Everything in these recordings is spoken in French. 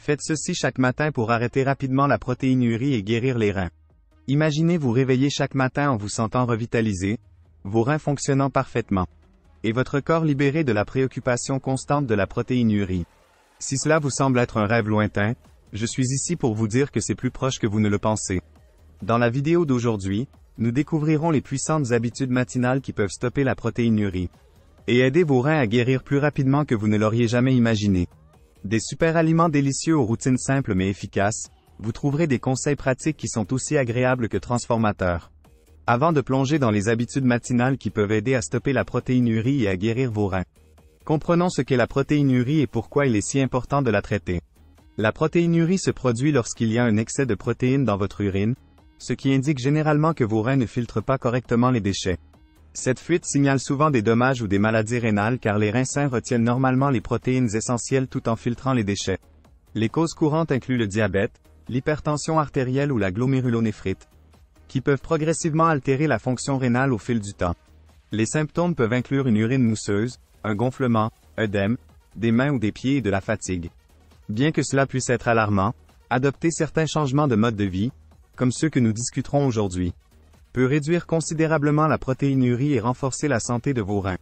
Faites ceci chaque matin pour arrêter rapidement la protéinurie et guérir les reins. Imaginez vous réveiller chaque matin en vous sentant revitalisé, vos reins fonctionnant parfaitement, et votre corps libéré de la préoccupation constante de la protéinurie. Si cela vous semble être un rêve lointain, je suis ici pour vous dire que c'est plus proche que vous ne le pensez. Dans la vidéo d'aujourd'hui, nous découvrirons les puissantes habitudes matinales qui peuvent stopper la protéinurie et aider vos reins à guérir plus rapidement que vous ne l'auriez jamais imaginé. Des super aliments délicieux aux routines simples mais efficaces, vous trouverez des conseils pratiques qui sont aussi agréables que transformateurs. Avant de plonger dans les habitudes matinales qui peuvent aider à stopper la protéinurie et à guérir vos reins, comprenons ce qu'est la protéinurie et pourquoi il est si important de la traiter. La protéinurie se produit lorsqu'il y a un excès de protéines dans votre urine, ce qui indique généralement que vos reins ne filtrent pas correctement les déchets. Cette fuite signale souvent des dommages ou des maladies rénales car les reins sains retiennent normalement les protéines essentielles tout en filtrant les déchets. Les causes courantes incluent le diabète, l'hypertension artérielle ou la glomérulonéphrite, qui peuvent progressivement altérer la fonction rénale au fil du temps. Les symptômes peuvent inclure une urine mousseuse, un gonflement, œdème, des mains ou des pieds et de la fatigue. Bien que cela puisse être alarmant, adopter certains changements de mode de vie, comme ceux que nous discuterons aujourd'hui, peut réduire considérablement la protéinurie et renforcer la santé de vos reins.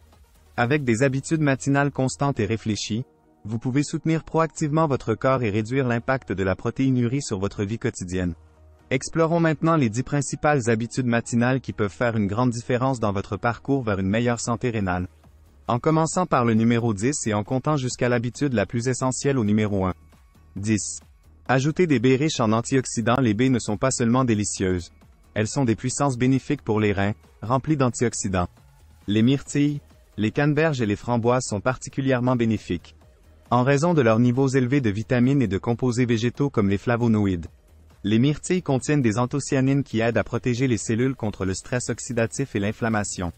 Avec des habitudes matinales constantes et réfléchies, vous pouvez soutenir proactivement votre corps et réduire l'impact de la protéinurie sur votre vie quotidienne. Explorons maintenant les 10 principales habitudes matinales qui peuvent faire une grande différence dans votre parcours vers une meilleure santé rénale. En commençant par le numéro 10 et en comptant jusqu'à l'habitude la plus essentielle au numéro 1. 10. Ajoutez des baies riches en antioxydants. Les baies ne sont pas seulement délicieuses. Elles sont des puissances bénéfiques pour les reins, remplies d'antioxydants. Les myrtilles, les canneberges et les framboises sont particulièrement bénéfiques, en raison de leurs niveaux élevés de vitamines et de composés végétaux comme les flavonoïdes. Les myrtilles contiennent des anthocyanines qui aident à protéger les cellules contre le stress oxydatif et l'inflammation.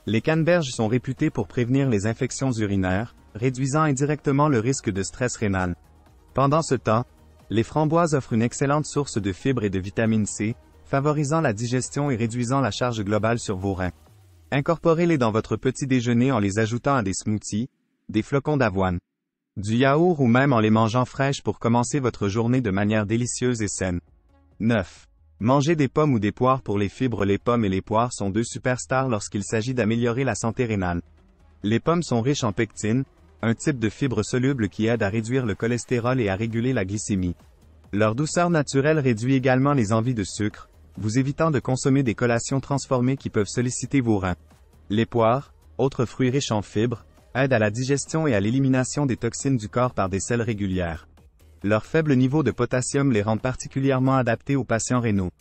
Les canneberges sont réputées pour prévenir les infections urinaires, réduisant indirectement le risque de stress rénal. Pendant ce temps, les framboises offrent une excellente source de fibres et de vitamine C, favorisant la digestion et réduisant la charge globale sur vos reins. Incorporez-les dans votre petit déjeuner en les ajoutant à des smoothies, des flocons d'avoine, du yaourt ou même en les mangeant fraîches pour commencer votre journée de manière délicieuse et saine. 9. Mangez des pommes ou des poires pour les fibres. Les pommes et les poires sont deux superstars lorsqu'il s'agit d'améliorer la santé rénale. Les pommes sont riches en pectine, un type de fibre soluble qui aide à réduire le cholestérol et à réguler la glycémie. Leur douceur naturelle réduit également les envies de sucre, vous évitant de consommer des collations transformées qui peuvent solliciter vos reins. Les poires, autres fruits riches en fibres, aident à la digestion et à l'élimination des toxines du corps par des selles régulières. Leur faible niveau de potassium les rend particulièrement adaptés aux patients rénaux.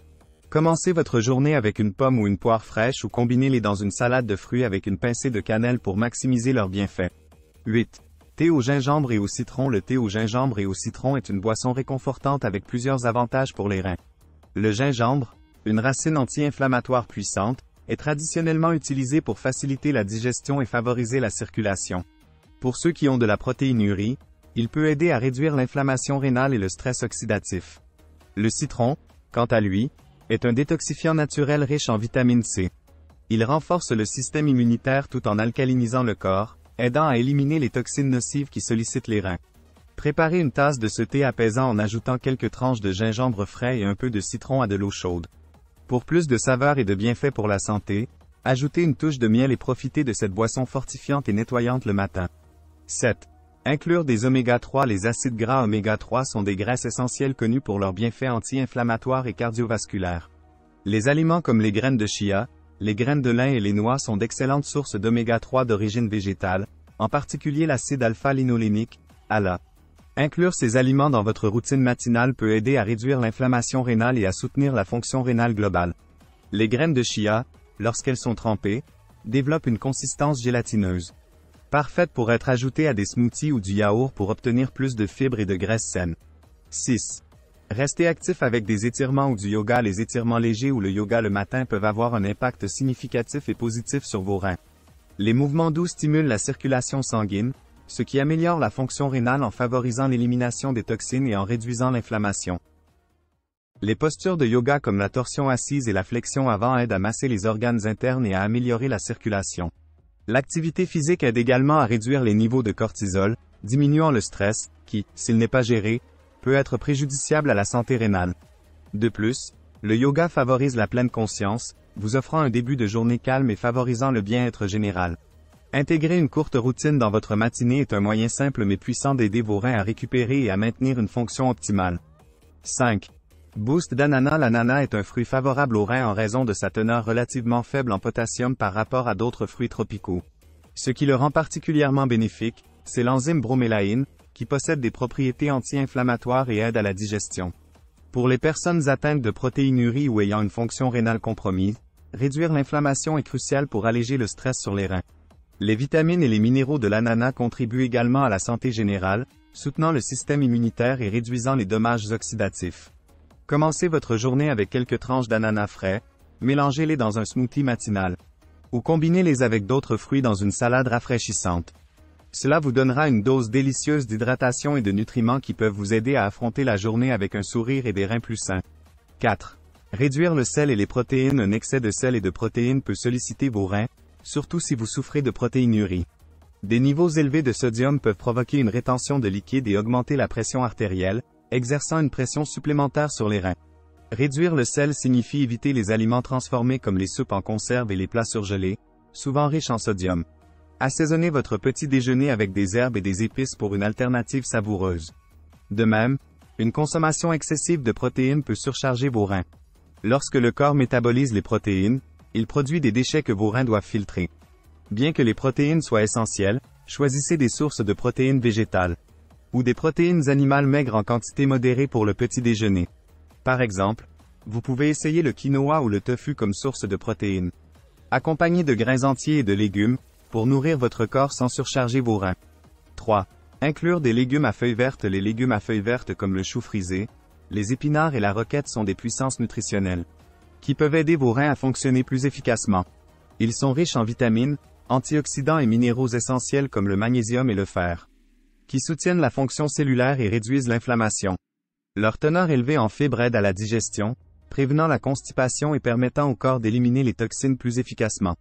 Commencez votre journée avec une pomme ou une poire fraîche ou combinez-les dans une salade de fruits avec une pincée de cannelle pour maximiser leurs bienfaits. 8. Thé au gingembre et au citron. Le thé au gingembre et au citron est une boisson réconfortante avec plusieurs avantages pour les reins. Le gingembre, une racine anti-inflammatoire puissante, est traditionnellement utilisé pour faciliter la digestion et favoriser la circulation. Pour ceux qui ont de la protéinurie, il peut aider à réduire l'inflammation rénale et le stress oxydatif. Le citron, quant à lui, est un détoxifiant naturel riche en vitamine C. Il renforce le système immunitaire tout en alcalinisant le corps, aidant à éliminer les toxines nocives qui sollicitent les reins. Préparez une tasse de ce thé apaisant en ajoutant quelques tranches de gingembre frais et un peu de citron à de l'eau chaude. Pour plus de saveur et de bienfaits pour la santé, ajoutez une touche de miel et profitez de cette boisson fortifiante et nettoyante le matin. 7. Inclure des oméga 3. Les acides gras oméga 3 sont des graisses essentielles connues pour leurs bienfaits anti-inflammatoires et cardiovasculaires. Les aliments comme les graines de chia, les graines de lin et les noix sont d'excellentes sources d'oméga 3 d'origine végétale, en particulier l'acide alpha-linolénique, ALA. Inclure ces aliments dans votre routine matinale peut aider à réduire l'inflammation rénale et à soutenir la fonction rénale globale. Les graines de chia, lorsqu'elles sont trempées, développent une consistance gélatineuse, parfaite pour être ajoutée à des smoothies ou du yaourt pour obtenir plus de fibres et de graisses saines. 6. Restez actif avec des étirements ou du yoga. Les étirements légers ou le yoga le matin peuvent avoir un impact significatif et positif sur vos reins. Les mouvements doux stimulent la circulation sanguine, ce qui améliore la fonction rénale en favorisant l'élimination des toxines et en réduisant l'inflammation. Les postures de yoga comme la torsion assise et la flexion avant aident à masser les organes internes et à améliorer la circulation. L'activité physique aide également à réduire les niveaux de cortisol, diminuant le stress, qui, s'il n'est pas géré, peut être préjudiciable à la santé rénale. De plus, le yoga favorise la pleine conscience, vous offrant un début de journée calme et favorisant le bien-être général. Intégrer une courte routine dans votre matinée est un moyen simple mais puissant d'aider vos reins à récupérer et à maintenir une fonction optimale. 5. Boost d'ananas. L'ananas est un fruit favorable aux reins en raison de sa teneur relativement faible en potassium par rapport à d'autres fruits tropicaux. Ce qui le rend particulièrement bénéfique, c'est l'enzyme bromélaïne, qui possède des propriétés anti-inflammatoires et aide à la digestion. Pour les personnes atteintes de protéinurie ou ayant une fonction rénale compromise, réduire l'inflammation est crucial pour alléger le stress sur les reins. Les vitamines et les minéraux de l'ananas contribuent également à la santé générale, soutenant le système immunitaire et réduisant les dommages oxydatifs. Commencez votre journée avec quelques tranches d'ananas frais, mélangez-les dans un smoothie matinal. Ou combinez-les avec d'autres fruits dans une salade rafraîchissante. Cela vous donnera une dose délicieuse d'hydratation et de nutriments qui peuvent vous aider à affronter la journée avec un sourire et des reins plus sains. 4. Réduire le sel et les protéines. Un excès de sel et de protéines peut solliciter vos reins, surtout si vous souffrez de protéinurie. Des niveaux élevés de sodium peuvent provoquer une rétention de liquide et augmenter la pression artérielle, exerçant une pression supplémentaire sur les reins. Réduire le sel signifie éviter les aliments transformés comme les soupes en conserve et les plats surgelés, souvent riches en sodium. Assaisonnez votre petit déjeuner avec des herbes et des épices pour une alternative savoureuse. De même, une consommation excessive de protéines peut surcharger vos reins. Lorsque le corps métabolise les protéines, il produit des déchets que vos reins doivent filtrer. Bien que les protéines soient essentielles, choisissez des sources de protéines végétales ou des protéines animales maigres en quantité modérée pour le petit déjeuner. Par exemple, vous pouvez essayer le quinoa ou le tofu comme source de protéines. Accompagné de grains entiers et de légumes, pour nourrir votre corps sans surcharger vos reins. 3. Inclure des légumes à feuilles vertes. Les légumes à feuilles vertes comme le chou frisé, les épinards et la roquette sont des puissances nutritionnelles qui peuvent aider vos reins à fonctionner plus efficacement. Ils sont riches en vitamines, antioxydants et minéraux essentiels comme le magnésium et le fer, qui soutiennent la fonction cellulaire et réduisent l'inflammation. Leur teneur élevée en fibres aide à la digestion, prévenant la constipation et permettant au corps d'éliminer les toxines plus efficacement.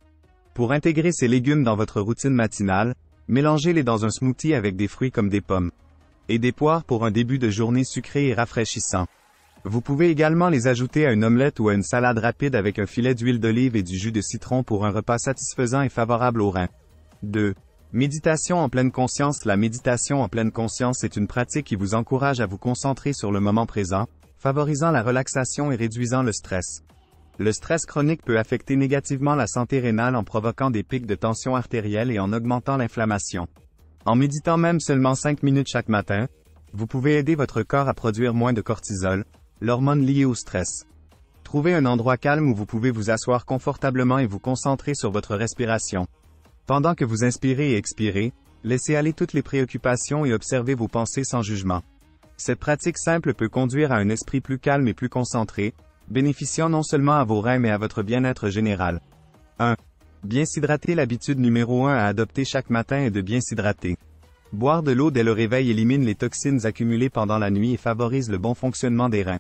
Pour intégrer ces légumes dans votre routine matinale, mélangez-les dans un smoothie avec des fruits comme des pommes et des poires pour un début de journée sucré et rafraîchissant. Vous pouvez également les ajouter à une omelette ou à une salade rapide avec un filet d'huile d'olive et du jus de citron pour un repas satisfaisant et favorable aux reins. 2. Méditation en pleine conscience. La méditation en pleine conscience est une pratique qui vous encourage à vous concentrer sur le moment présent, favorisant la relaxation et réduisant le stress. Le stress chronique peut affecter négativement la santé rénale en provoquant des pics de tension artérielle et en augmentant l'inflammation. En méditant même seulement 5 minutes chaque matin, vous pouvez aider votre corps à produire moins de cortisol, l'hormone liée au stress. Trouvez un endroit calme où vous pouvez vous asseoir confortablement et vous concentrer sur votre respiration. Pendant que vous inspirez et expirez, laissez aller toutes les préoccupations et observez vos pensées sans jugement. Cette pratique simple peut conduire à un esprit plus calme et plus concentré, bénéficiant non seulement à vos reins mais à votre bien-être général. 1. Bien s'hydrater. L'habitude numéro 1 à adopter chaque matin est de bien s'hydrater. Boire de l'eau dès le réveil élimine les toxines accumulées pendant la nuit et favorise le bon fonctionnement des reins.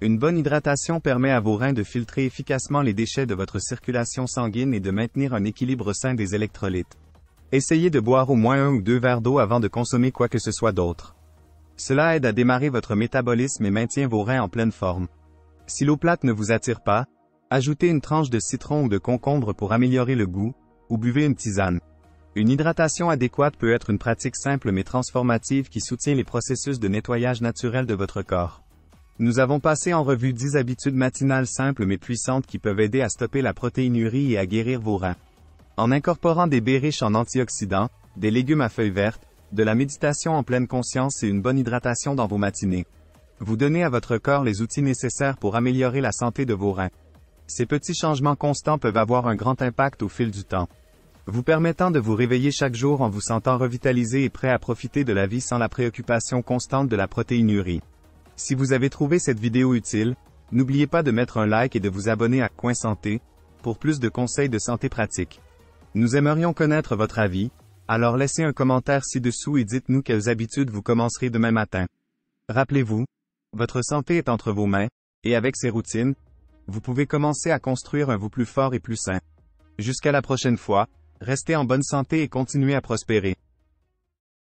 Une bonne hydratation permet à vos reins de filtrer efficacement les déchets de votre circulation sanguine et de maintenir un équilibre sain des électrolytes. Essayez de boire au moins 1 ou 2 verres d'eau avant de consommer quoi que ce soit d'autre. Cela aide à démarrer votre métabolisme et maintient vos reins en pleine forme. Si l'eau plate ne vous attire pas, ajoutez une tranche de citron ou de concombre pour améliorer le goût, ou buvez une tisane. Une hydratation adéquate peut être une pratique simple mais transformative qui soutient les processus de nettoyage naturel de votre corps. Nous avons passé en revue 10 habitudes matinales simples mais puissantes qui peuvent aider à stopper la protéinurie et à guérir vos reins. En incorporant des baies riches en antioxydants, des légumes à feuilles vertes, de la méditation en pleine conscience et une bonne hydratation dans vos matinées, vous donnez à votre corps les outils nécessaires pour améliorer la santé de vos reins. Ces petits changements constants peuvent avoir un grand impact au fil du temps, vous permettant de vous réveiller chaque jour en vous sentant revitalisé et prêt à profiter de la vie sans la préoccupation constante de la protéinurie. Si vous avez trouvé cette vidéo utile, n'oubliez pas de mettre un like et de vous abonner à Coin Santé, pour plus de conseils de santé pratique. Nous aimerions connaître votre avis, alors laissez un commentaire ci-dessous et dites-nous quelles habitudes vous commencerez demain matin. Rappelez-vous, votre santé est entre vos mains, et avec ces routines, vous pouvez commencer à construire un vous plus fort et plus sain. Jusqu'à la prochaine fois, restez en bonne santé et continuez à prospérer.